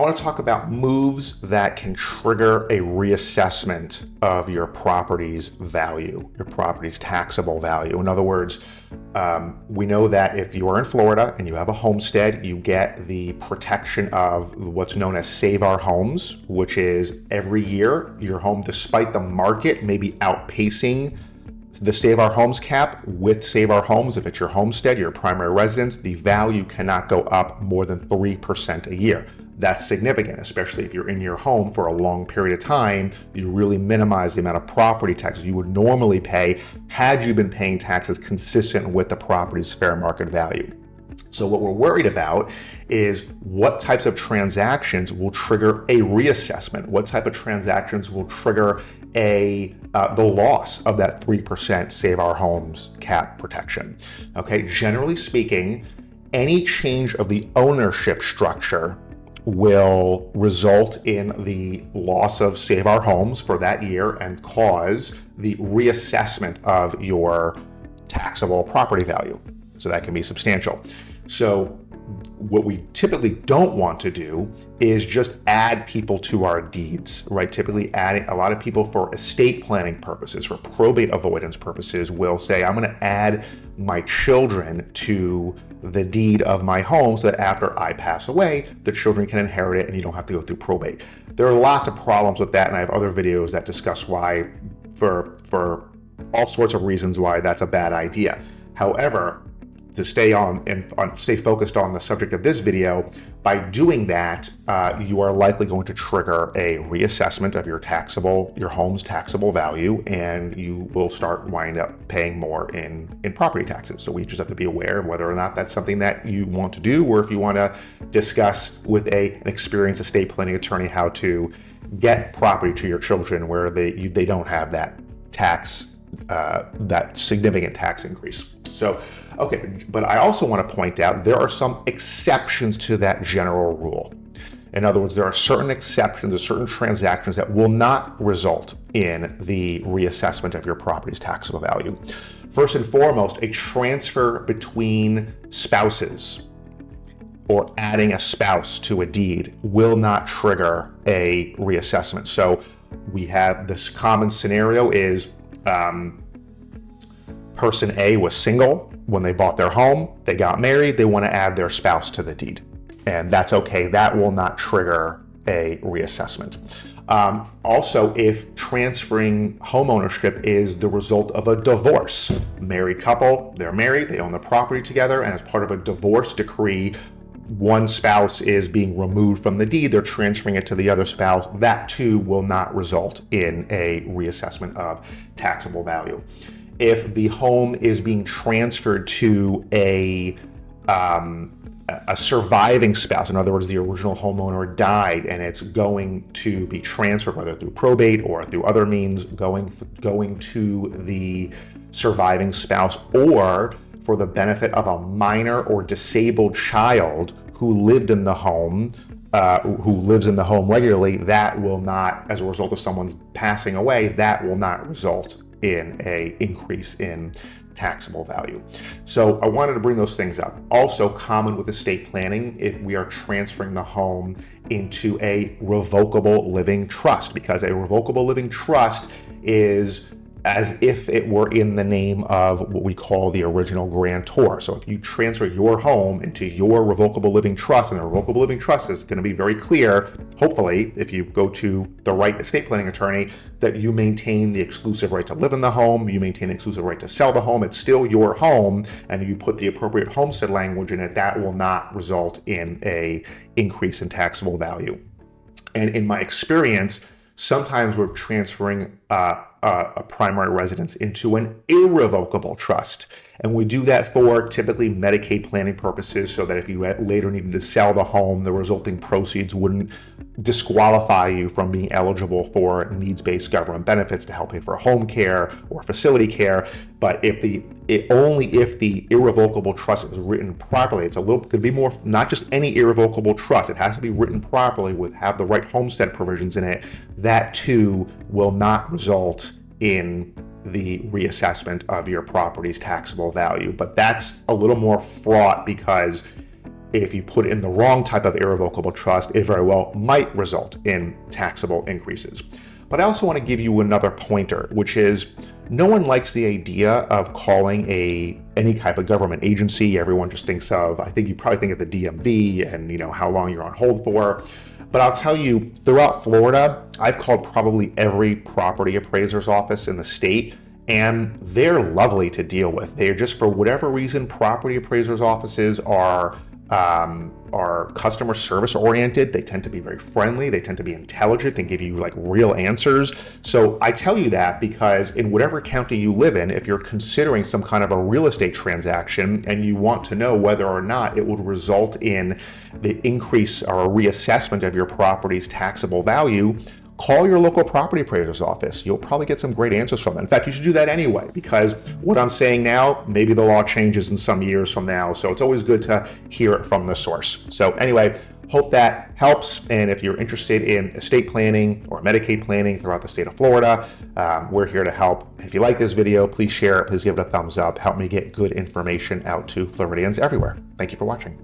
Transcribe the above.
want to talk about moves that can trigger a reassessment of your property's value, your property's taxable value. In other words, we know that if you are in Florida and you have a homestead, you get the protection of what's known as Save Our Homes, which is every year your home, despite the market maybe outpacing the Save Our Homes cap. With Save Our Homes, if it's your homestead, your primary residence, the value cannot go up more than 3% a year. That's significant, especially if you're in your home for a long period of time. You really minimize the amount of property taxes you would normally pay had you been paying taxes consistent with the property's fair market value. So what we're worried about is what types of transactions will trigger a reassessment. What type of transactions will trigger the loss of that 3% Save Our Homes cap protection. Okay, generally speaking, any change of the ownership structure will result in the loss of Save Our Homes for that year and cause the reassessment of your taxable property value. So that can be substantial. So what we typically don't want to do is just add people to our deeds, right? Typically adding, a lot of people for estate planning purposes, for probate avoidance purposes, will say, I'm going to add my children to the deed of my home so that after I pass away, the children can inherit it and you don't have to go through probate. There are lots of problems with that, and I have other videos that discuss why, for all sorts of reasons, why that's a bad idea. However, to stay stay focused on the subject of this video, by doing that, you are likely going to trigger a reassessment of your home's taxable value, and you will wind up paying more in property taxes. So we just have to be aware of whether or not that's something that you want to do, or if you want to discuss with an experienced estate planning attorney how to get property to your children where they don't have that that significant tax increase. So, okay, but I also want to point out there are some exceptions to that general rule. In other words, there are certain exceptions to certain transactions that will not result in the reassessment of your property's taxable value. First and foremost, a transfer between spouses or adding a spouse to a deed will not trigger a reassessment. So we have this common scenario is person A was single when they bought their home, they got married, they want to add their spouse to the deed. And that's okay, that will not trigger a reassessment. Also, if transferring home ownership is the result of a divorce, married couple, they're married, they own the property together, and as part of a divorce decree, one spouse is being removed from the deed, they're transferring it to the other spouse, that too will not result in a reassessment of taxable value. If the home is being transferred to a surviving spouse, in other words, the original homeowner died and it's going to be transferred, whether through probate or through other means, going to the surviving spouse, or for the benefit of a minor or disabled child who lived in the home, who lives in the home regularly, that will not, as a result of someone's passing away, that will not result in an increase in taxable value. So I wanted to bring those things up. Also common with estate planning, if we are transferring the home into a revocable living trust, because a revocable living trust is as if it were in the name of what we call the original grantor. So if you transfer your home into your revocable living trust, and the revocable living trust is going to be very clear, hopefully, if you go to the right estate planning attorney, that you maintain the exclusive right to live in the home, you maintain the exclusive right to sell the home, it's still your home, and you put the appropriate homestead language in it, that will not result in an increase in taxable value. And in my experience, sometimes we're transferring a primary residence into an irrevocable trust. And we do that for typically Medicaid planning purposes, so that if you later needed to sell the home, the resulting proceeds wouldn't disqualify you from being eligible for needs-based government benefits to help pay for home care or facility care. But only if the irrevocable trust is written properly. It's could be more, not just any irrevocable trust. It has to be written properly have the right homestead provisions in it. That too will not result in the reassessment of your property's taxable value. But that's a little more fraught, because if you put in the wrong type of irrevocable trust, it very well might result in taxable increases. But I also want to give you another pointer, which is no one likes the idea of calling any type of government agency. Everyone just thinks of, I think you probably think of the DMV and how long you're on hold for. But I'll tell you, throughout Florida, I've called probably every property appraiser's office in the state, and they're lovely to deal with. They're just, for whatever reason, property appraisers' offices are customer service oriented. They tend to be very friendly. They tend to be intelligent and give you like real answers. So I tell you that because in whatever county you live in, if you're considering some kind of a real estate transaction and you want to know whether or not it would result in the increase or a reassessment of your property's taxable value, call your local property appraiser's office. You'll probably get some great answers from them. In fact, you should do that anyway, because what I'm saying now, maybe the law changes in some years from now. So it's always good to hear it from the source. So anyway, hope that helps. And if you're interested in estate planning or Medicaid planning throughout the state of Florida, we're here to help. If you like this video, please share it. Please give it a thumbs up. Help me get good information out to Floridians everywhere. Thank you for watching.